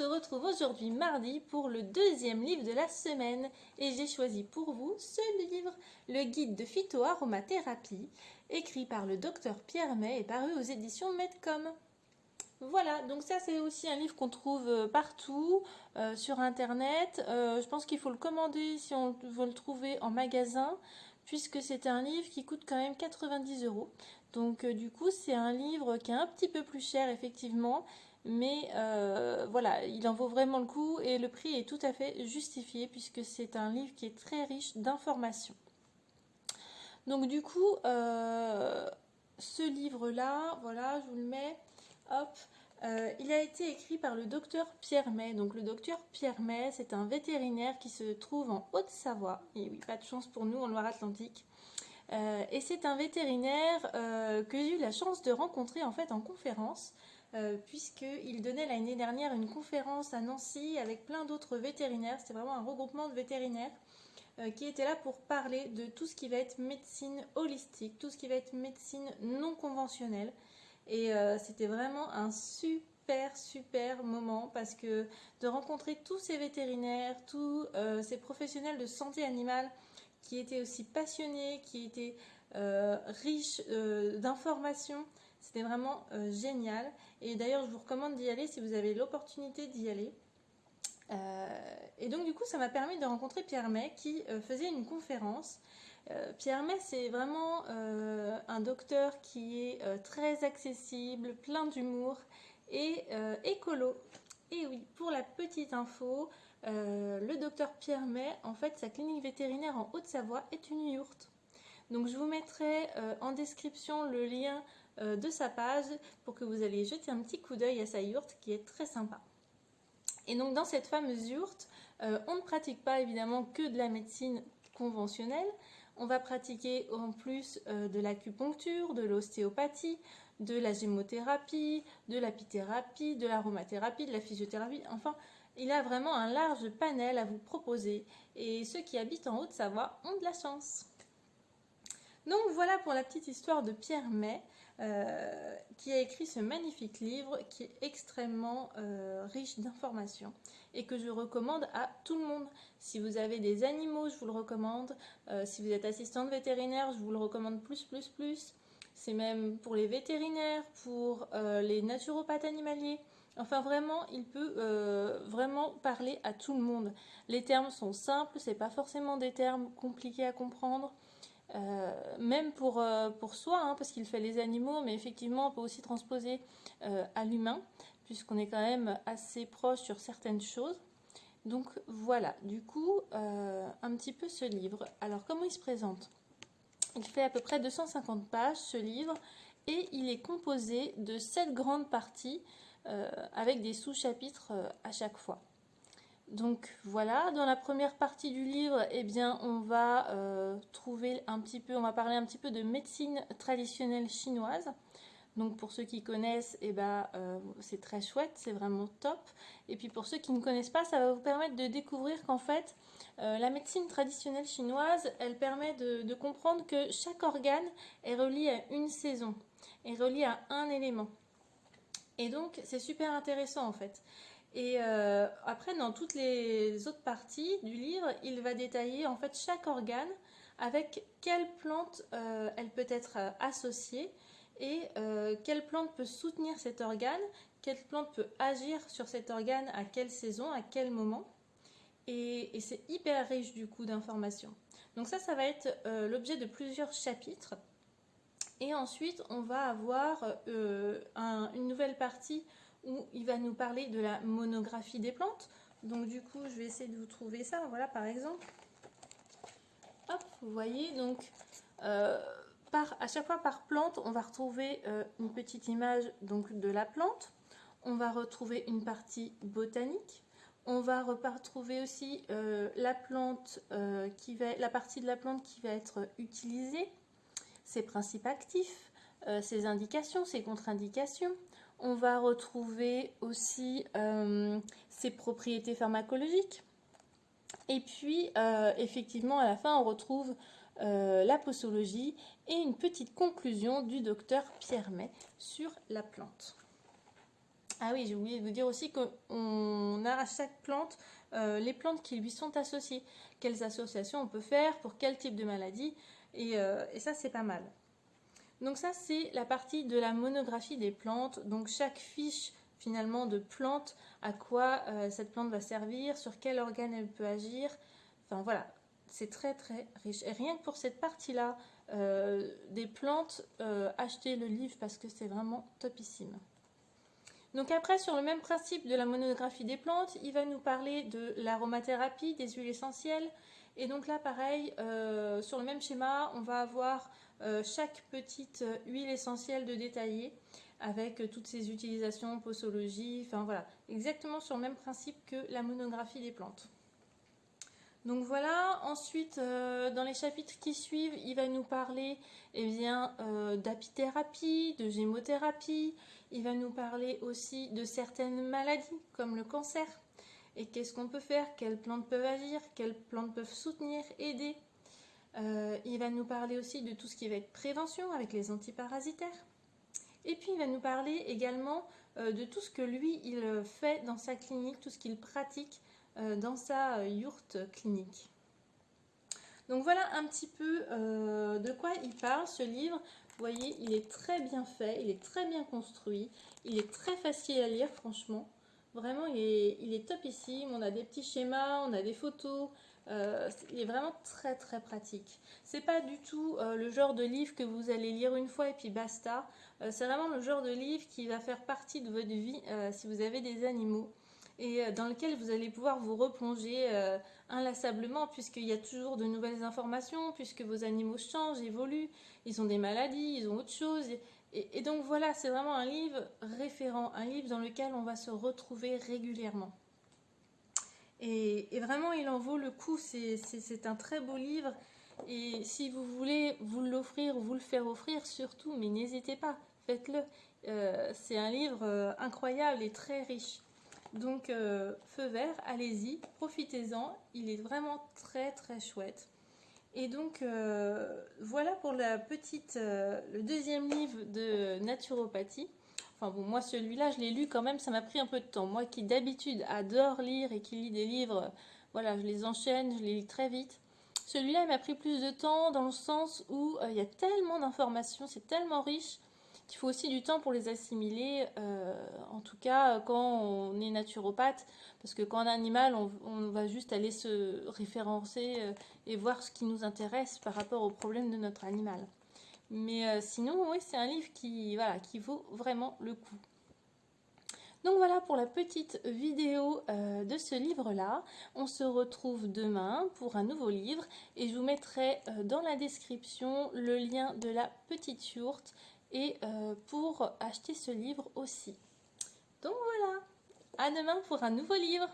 retrouve aujourd'hui mardi pour le deuxième livre de la semaine et j'ai choisi pour vous ce livre, le guide de phytoaromathérapie, écrit par le docteur Pierre May et paru aux éditions Medcom. Voilà, donc ça c'est aussi un livre qu'on trouve partout sur internet. Je pense qu'il faut le commander si on veut le trouver en magasin, puisque c'est un livre qui coûte quand même 90 €. Donc du coup c'est un livre qui est un petit peu plus cher effectivement, mais voilà, il en vaut vraiment le coup et le prix est tout à fait justifié puisque c'est un livre qui est très riche d'informations. Donc du coup, ce livre-là, voilà, je vous le mets, hop, il a été écrit par le docteur Pierre May. Donc le docteur Pierre May, c'est un vétérinaire qui se trouve en Haute-Savoie. Et oui, pas de chance pour nous en Loire-Atlantique. Et c'est un vétérinaire que j'ai eu la chance de rencontrer en fait en conférence, puisqu'il donnait l'année dernière une conférence à Nancy avec plein d'autres vétérinaires. C'était vraiment un regroupement de vétérinaires qui étaient là pour parler de tout ce qui va être médecine holistique, tout ce qui va être médecine non conventionnelle. Et c'était vraiment un super moment parce que de rencontrer tous ces vétérinaires, tous ces professionnels de santé animale qui étaient aussi passionnés, qui étaient riches d'informations, c'était vraiment génial. Et d'ailleurs, je vous recommande d'y aller si vous avez l'opportunité d'y aller. Et donc du coup ça m'a permis de rencontrer Pierre May qui faisait une conférence. Pierre May c'est vraiment un docteur qui est très accessible, plein d'humour et écolo. Et oui, pour la petite info, le docteur Pierre May, en fait sa clinique vétérinaire en Haute-Savoie est une yourte. Donc je vous mettrai en description le lien de sa page pour que vous alliez jeter un petit coup d'œil à sa yourte qui est très sympa. Et donc dans cette fameuse yourte, on ne pratique pas évidemment que de la médecine conventionnelle, on va pratiquer en plus de l'acupuncture, de l'ostéopathie, de la gémothérapie, de l'apithérapie, de l'aromathérapie, de la physiothérapie, enfin il a vraiment un large panel à vous proposer et ceux qui habitent en Haute-Savoie ont de la chance. Donc voilà pour la petite histoire de Pierre May, qui a écrit ce magnifique livre qui est extrêmement riche d'informations et que je recommande à tout le monde. Si vous avez des animaux, je vous le recommande. Si vous êtes assistante vétérinaire, je vous le recommande plus. C'est même pour les vétérinaires, pour les naturopathes animaliers. Enfin vraiment, il peut vraiment parler à tout le monde. Les termes sont simples, c'est pas forcément des termes compliqués à comprendre. Même pour soi, hein, parce qu'il fait les animaux, mais effectivement on peut aussi transposer à l'humain, puisqu'on est quand même assez proche sur certaines choses. Donc voilà, du coup, un petit peu ce livre. Alors comment il se présente? Il fait à peu près 250 pages ce livre, et il est composé de 7 grandes parties, avec des sous-chapitres à chaque fois. Donc voilà, dans la première partie du livre, eh bien, on va on va parler un petit peu de médecine traditionnelle chinoise. Donc pour ceux qui connaissent, c'est très chouette, c'est vraiment top. Et puis pour ceux qui ne connaissent pas, ça va vous permettre de découvrir qu'en fait, la médecine traditionnelle chinoise, elle permet de comprendre que chaque organe est relié à une saison, est relié à un élément. Et donc c'est super intéressant en fait. Et après, dans toutes les autres parties du livre, il va détailler en fait chaque organe avec quelle plante elle peut être associée et quelle plante peut soutenir cet organe, quelle plante peut agir sur cet organe à quelle saison, à quel moment. Et c'est hyper riche du coup d'informations. Donc ça va être l'objet de plusieurs chapitres. Et ensuite, on va avoir une nouvelle partie où il va nous parler de la monographie des plantes. Donc du coup, je vais essayer de vous trouver ça. Voilà, par exemple. Hop, vous voyez, donc à chaque fois par plante, on va retrouver une petite image donc, de la plante. On va retrouver une partie botanique. On va retrouver aussi la partie de la plante qui va être utilisée, ses principes actifs, ses indications, ses contre-indications. On va retrouver aussi ses propriétés pharmacologiques. Et puis, effectivement, à la fin, on retrouve la posologie et une petite conclusion du docteur Pierre May sur la plante. Ah oui, j'ai oublié de vous dire aussi qu'on a à chaque plante les plantes qui lui sont associées. Quelles associations on peut faire pour quel type de maladie. Et ça, c'est pas mal. Donc ça, c'est la partie de la monographie des plantes. Donc chaque fiche finalement de plante, à quoi cette plante va servir, sur quel organe elle peut agir. Enfin voilà, c'est très très riche. Et rien que pour cette partie-là des plantes, achetez le livre parce que c'est vraiment topissime. Donc après, sur le même principe de la monographie des plantes, il va nous parler de l'aromathérapie, des huiles essentielles. Et donc là, pareil, sur le même schéma, on va avoir chaque petite huile essentielle de détaillée avec toutes ses utilisations, posologie, enfin voilà, exactement sur le même principe que la monographie des plantes. Donc voilà, ensuite dans les chapitres qui suivent, il va nous parler d'apithérapie, de gémothérapie, il va nous parler aussi de certaines maladies comme le cancer et qu'est-ce qu'on peut faire, quelles plantes peuvent agir, quelles plantes peuvent soutenir, aider. Il va nous parler aussi de tout ce qui va être prévention avec les antiparasitaires. Et puis il va nous parler également de tout ce que lui il fait dans sa clinique, tout ce qu'il pratique dans sa yourte clinique. Donc voilà un petit peu de quoi il parle ce livre. Vous voyez, il est très bien fait, il est très bien construit, il est très facile à lire franchement. Vraiment, il est topissime, on a des petits schémas, on a des photos, il est vraiment très très pratique. C'est pas du tout le genre de livre que vous allez lire une fois et puis basta. C'est vraiment le genre de livre qui va faire partie de votre vie si vous avez des animaux et dans lequel vous allez pouvoir vous replonger inlassablement puisqu'il y a toujours de nouvelles informations, puisque vos animaux changent, évoluent, ils ont des maladies, ils ont autre chose. Et donc voilà, c'est vraiment un livre référent, un livre dans lequel on va se retrouver régulièrement. Et vraiment, il en vaut le coup, c'est un très beau livre. Et si vous voulez vous l'offrir ou vous le faire offrir, surtout, mais n'hésitez pas, faites-le. C'est un livre incroyable et très riche. Donc, feu vert, allez-y, profitez-en, il est vraiment très très chouette. Et donc, voilà pour le deuxième livre de naturopathie. Enfin bon, moi celui-là, je l'ai lu quand même, ça m'a pris un peu de temps. Moi qui d'habitude adore lire et qui lis des livres, voilà, je les enchaîne, je les lis très vite. Celui-là, il m'a pris plus de temps dans le sens où il y a tellement d'informations, c'est tellement riche qu'il faut aussi du temps pour les assimiler, en tout cas quand on est naturopathe, parce que quand on est animal, on va juste aller se référencer et voir ce qui nous intéresse par rapport aux problèmes de notre animal. Mais sinon, oui, c'est un livre qui vaut vraiment le coup. Donc voilà pour la petite vidéo de ce livre-là. On se retrouve demain pour un nouveau livre et je vous mettrai dans la description le lien de la petite yourte et pour acheter ce livre aussi. Donc voilà, à demain pour un nouveau livre.